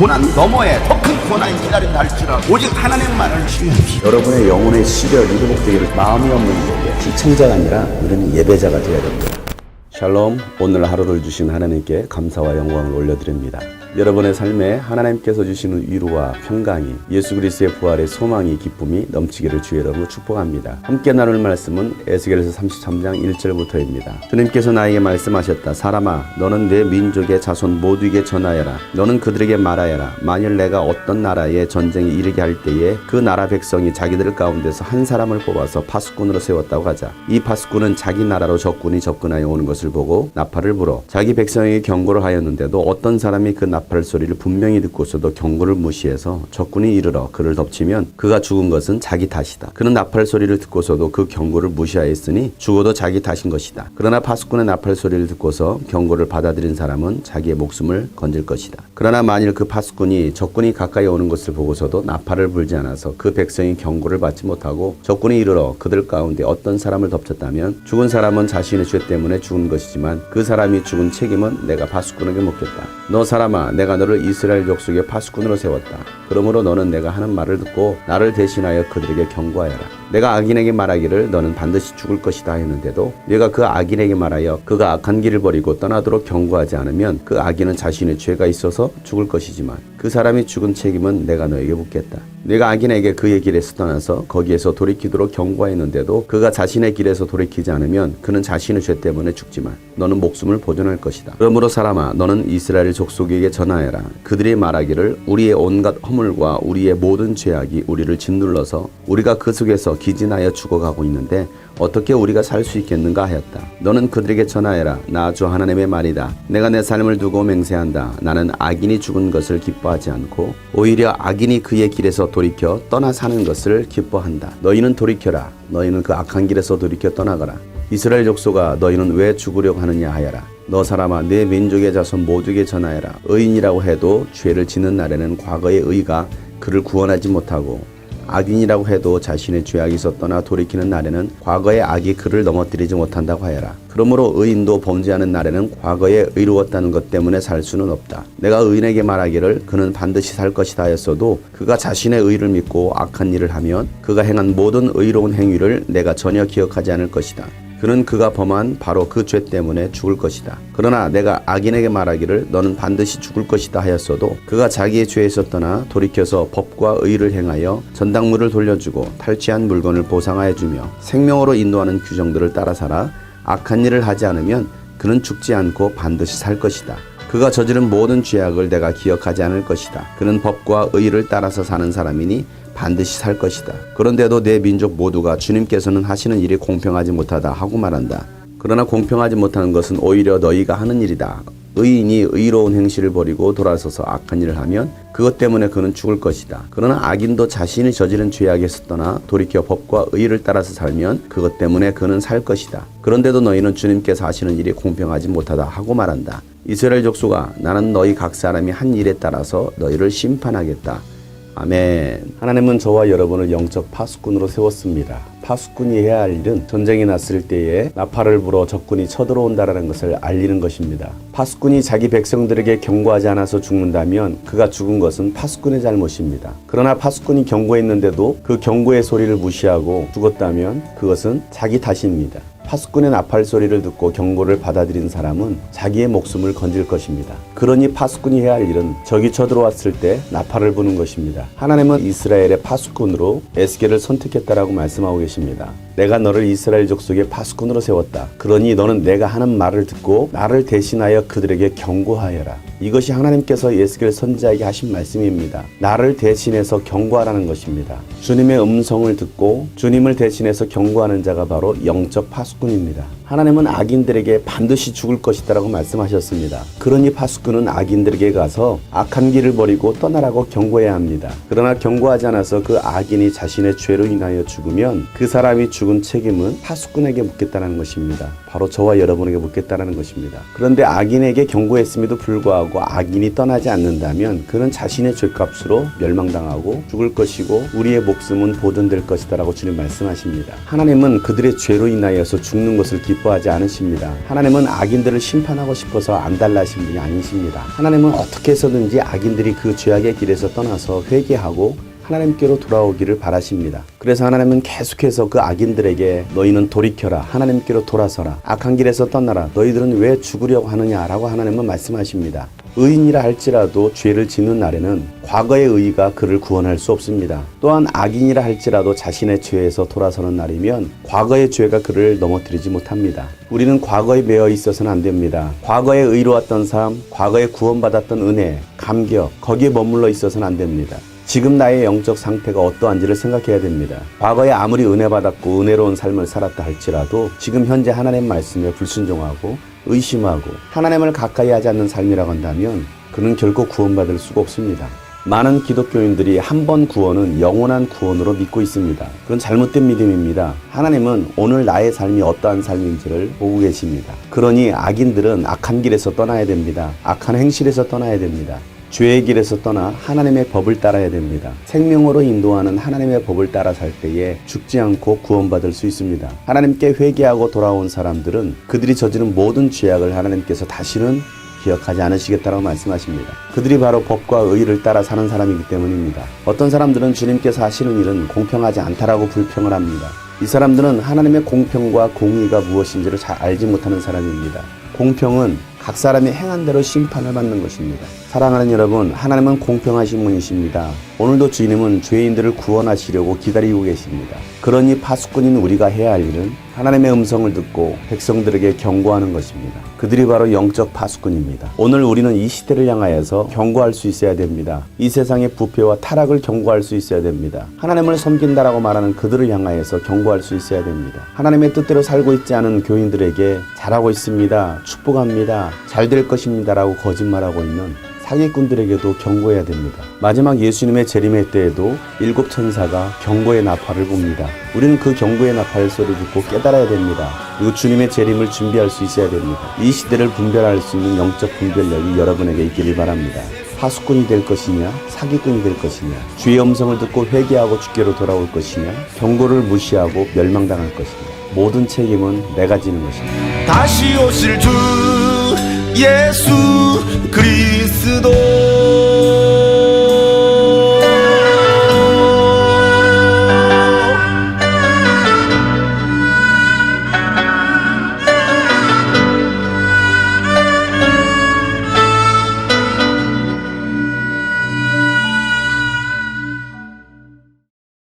고난 너머에 더 큰 고난이 기다린다 할지라도 오직 하나님만을 신뢰합시다. 여러분의 영혼의 시력이 회복되기를 마음이 없는 자에게 시청자가 아니라 우리는 예배자가 되어야 됩니다. 샬롬, 오늘 하루를 주신 하나님께 감사와 영광을 올려드립니다. 여러분의 삶에 하나님께서 주시는 위로와 평강이, 예수 그리스도의 부활의 소망이, 기쁨이 넘치기를 주의 이름으로 축복합니다. 함께 나눌 말씀은 에스겔서 33장 1절부터입니다. 주님께서 나에게 말씀하셨다. 사람아, 너는 내 민족의 자손 모두에게 전하여라. 너는 그들에게 말하여라. 만일 내가 어떤 나라에 전쟁이 이르게 할 때에 그 나라 백성이 자기들 가운데서 한 사람을 뽑아서 파수꾼으로 세웠다고 하자. 이 파수꾼은 자기 나라로 적군이 접근하여 오는 것을 보고 나팔을 불어 자기 백성에게 경고를 하였는데도 어떤 사람이 그 나팔 소리를 분명히 듣고서도 경고를 무시해서 적군이 이르러 그를 덮치면 그가 죽은 것은 자기 탓이다. 그는 나팔 소리를 듣고서도 그 경고를 무시하였으니 죽어도 자기 탓인 것이다. 그러나 파수꾼의 나팔 소리를 듣고서 경고를 받아들인 사람은 자기의 목숨을 건질 것이다. 그러나 만일 그 파수꾼이 적군이 가까이 오는 것을 보고서도 나팔을 불지 않아서 그 백성이 경고를 받지 못하고 적군이 이르러 그들 가운데 어떤 사람을 덮쳤다면 죽은 사람은 자신의 죄 때문에 죽은 것이지만 그 사람이 죽은 책임은 내가 파수꾼에게 묻겠다. 너 사람아, 내가 너를 이스라엘 족속의 파수꾼으로 세웠다. 그러므로 너는 내가 하는 말을 듣고 나를 대신하여 그들에게 경고하여라. 내가 악인에게 말하기를 너는 반드시 죽을 것이다 했는데도 네가 그 악인에게 말하여 그가 악한 길을 버리고 떠나도록 경고하지 않으면 그 악인은 자신의 죄가 있어서 죽을 것이지만 그 사람이 죽은 책임은 내가 너에게 묻겠다. 네가 악인에게 그의 길에서 떠나서 거기에서 돌이키도록 경고했는데도 그가 자신의 길에서 돌이키지 않으면 그는 자신의 죄 때문에 죽지만 너는 목숨을 보존할 것이다. 그러므로 사람아, 너는 이스라엘 족속에게 전하여라. 그들이 말하기를 우리의 온갖 허물과 우리의 모든 죄악이 우리를 짓눌러서 우리가 그 속에서 기진하여 죽어가고 있는데 어떻게 우리가 살 수 있겠는가 하였다. 너는 그들에게 전하여라. 나 주 하나님의 말이다. 내가 내 삶을 두고 맹세한다. 나는 악인이 죽은 것을 기뻐하지 않고 오히려 악인이 그의 길에서 돌이켜 떠나 사는 것을 기뻐한다. 너희는 돌이켜라. 너희는 그 악한 길에서 돌이켜 떠나가라. 이스라엘 족속아, 너희는 왜 죽으려고 하느냐 하여라. 너 사람아, 내 민족의 자손 모두에게 전하여라. 의인이라고 해도 죄를 짓는 날에는 과거의 의가 그를 구원하지 못하고 악인이라고 해도 자신의 죄악에서 떠나 돌이키는 날에는 과거의 악이 그를 넘어뜨리지 못한다고 하여라. 그러므로 의인도 범죄하는 날에는 과거에 의로웠다는 것 때문에 살 수는 없다. 내가 의인에게 말하기를 그는 반드시 살 것이다 하였어도 그가 자신의 의를 믿고 악한 일을 하면 그가 행한 모든 의로운 행위를 내가 전혀 기억하지 않을 것이다. 그는 그가 범한 바로 그 죄 때문에 죽을 것이다. 그러나 내가 악인에게 말하기를 너는 반드시 죽을 것이다 하였어도 그가 자기의 죄에서 떠나 돌이켜서 법과 의를 행하여 전당물을 돌려주고 탈취한 물건을 보상하여 주며 생명으로 인도하는 규정들을 따라 살아 악한 일을 하지 않으면 그는 죽지 않고 반드시 살 것이다. 그가 저지른 모든 죄악을 내가 기억하지 않을 것이다. 그는 법과 의를 따라서 사는 사람이니 반드시 살 것이다. 그런데도 내 민족 모두가 주님께서는 하시는 일이 공평하지 못하다 하고 말한다. 그러나 공평하지 못하는 것은 오히려 너희가 하는 일이다. 의인이 의로운 행실을 버리고 돌아서서 악한 일을 하면 그것 때문에 그는 죽을 것이다. 그러나 악인도 자신이 저지른 죄악에서 떠나 돌이켜 법과 의를 따라서 살면 그것 때문에 그는 살 것이다. 그런데도 너희는 주님께서 하시는 일이 공평하지 못하다 하고 말한다. 이스라엘 족속아, 나는 너희 각 사람이 한 일에 따라서 너희를 심판하겠다. 아멘. 하나님은 저와 여러분을 영적 파수꾼으로 세웠습니다. 파수꾼이 해야 할 일은 전쟁이 났을 때에 나팔을 불어 적군이 쳐들어온다라는 것을 알리는 것입니다. 파수꾼이 자기 백성들에게 경고하지 않아서 죽는다면 그가 죽은 것은 파수꾼의 잘못입니다. 그러나 파수꾼이 경고했는데도 그 경고의 소리를 무시하고 죽었다면 그것은 자기 탓입니다. 파수꾼의 나팔 소리를 듣고 경고를 받아들인 사람은 자기의 목숨을 건질 것입니다. 그러니 파수꾼이 해야 할 일은 적이 쳐들어왔을 때 나팔을 부는 것입니다. 하나님은 이스라엘의 파수꾼으로 에스겔을 선택했다라고 말씀하고 계십니다. 내가 너를 이스라엘 족속의 파수꾼으로 세웠다. 그러니 너는 내가 하는 말을 듣고 나를 대신하여 그들에게 경고하여라. 이것이 하나님께서 에스겔 선지자에게 하신 말씀입니다. 나를 대신해서 경고하라는 것입니다. 주님의 음성을 듣고 주님을 대신해서 경고하는 자가 바로 영적 파수꾼입니다. 하나님은 악인들에게 반드시 죽을 것이다라고 말씀하셨습니다. 그러니 파수꾼은 악인들에게 가서 악한 길을 버리고 떠나라고 경고해야 합니다. 그러나 경고하지 않아서 그 악인이 자신의 죄로 인하여 죽으면 그 사람이 죽은 책임은 파수꾼에게 묻겠다는 것입니다. 바로 저와 여러분에게 묻겠다는 것입니다. 그런데 악인에게 경고했음에도 불구하고 악인이 떠나지 않는다면 그는 자신의 죄값으로 멸망당하고 죽을 것이고 우리의 목숨은 보존될 것이다 라고 주님 말씀하십니다. 하나님은 그들의 죄로 인하여서 죽는 것을 기뻐하지 않으십니다. 하나님은 악인들을 심판하고 싶어서 안달나신 분이 아니십니다. 하나님은 어떻게 해서든지 악인들이 그 죄악의 길에서 떠나서 회개하고 하나님께로 돌아오기를 바라십니다. 그래서 하나님은 계속해서 그 악인들에게 너희는 돌이켜라. 하나님께로 돌아서라. 악한 길에서 떠나라. 너희들은 왜 죽으려고 하느냐라고 하나님은 말씀하십니다. 의인이라 할지라도 죄를 짓는 날에는 과거의 의의가 그를 구원할 수 없습니다. 또한 악인이라 할지라도 자신의 죄에서 돌아서는 날이면 과거의 죄가 그를 넘어뜨리지 못합니다. 우리는 과거에 매여 있어서는 안 됩니다. 과거에 의로웠던 삶, 과거에 구원받았던 은혜, 감격, 거기에 머물러 있어서는 안 됩니다. 지금 나의 영적 상태가 어떠한지를 생각해야 됩니다. 과거에 아무리 은혜 받았고 은혜로운 삶을 살았다 할지라도 지금 현재 하나님 말씀에 불순종하고 의심하고 하나님을 가까이 하지 않는 삶이라고 한다면 그는 결코 구원받을 수가 없습니다. 많은 기독교인들이 한 번 구원은 영원한 구원으로 믿고 있습니다. 그건 잘못된 믿음입니다. 하나님은 오늘 나의 삶이 어떠한 삶인지를 보고 계십니다. 그러니 악인들은 악한 길에서 떠나야 됩니다. 악한 행실에서 떠나야 됩니다. 죄의 길에서 떠나 하나님의 법을 따라야 됩니다. 생명으로 인도하는 하나님의 법을 따라 살 때에 죽지 않고 구원받을 수 있습니다. 하나님께 회개하고 돌아온 사람들은 그들이 저지른 모든 죄악을 하나님께서 다시는 기억하지 않으시겠다고 말씀하십니다. 그들이 바로 법과 의를 따라 사는 사람이기 때문입니다. 어떤 사람들은 주님께서 하시는 일은 공평하지 않다라고 불평을 합니다. 이 사람들은 하나님의 공평과 공의가 무엇인지를 잘 알지 못하는 사람입니다. 공평은 각 사람이 행한 대로 심판을 받는 것입니다. 사랑하는 여러분, 하나님은 공평하신 분이십니다. 오늘도 주님은 죄인들을 구원하시려고 기다리고 계십니다. 그러니 파수꾼인 우리가 해야 할 일은 하나님의 음성을 듣고 백성들에게 경고하는 것입니다. 그들이 바로 영적 파수꾼입니다. 오늘 우리는 이 시대를 향하여서 경고할 수 있어야 됩니다. 이 세상의 부패와 타락을 경고할 수 있어야 됩니다. 하나님을 섬긴다라고 말하는 그들을 향하여서 경고할 수 있어야 됩니다. 하나님의 뜻대로 살고 있지 않은 교인들에게 잘하고 있습니다. 축복합니다. 잘 될 것입니다. 라고 거짓말하고 있는 사기꾼들에게도 경고해야 됩니다. 마지막 예수님의 재림의 때에도 7 천사가 경고의 나팔을 봅니다. 우리는 그 경고의 나팔 소리 듣고 깨달아야 됩니다. 그리고 주님의 재림을 준비할 수 있어야 됩니다. 이 시대를 분별할 수 있는 영적 분별력이 여러분에게 있기를 바랍니다. 파수꾼이 될 것이냐, 사기꾼이 될 것이냐, 주의 음성을 듣고 회개하고 주께로 돌아올 것이냐, 경고를 무시하고 멸망당할 것이냐, 모든 책임은 내가 지는 것입니다. 다시 오실 주 예수 그리스도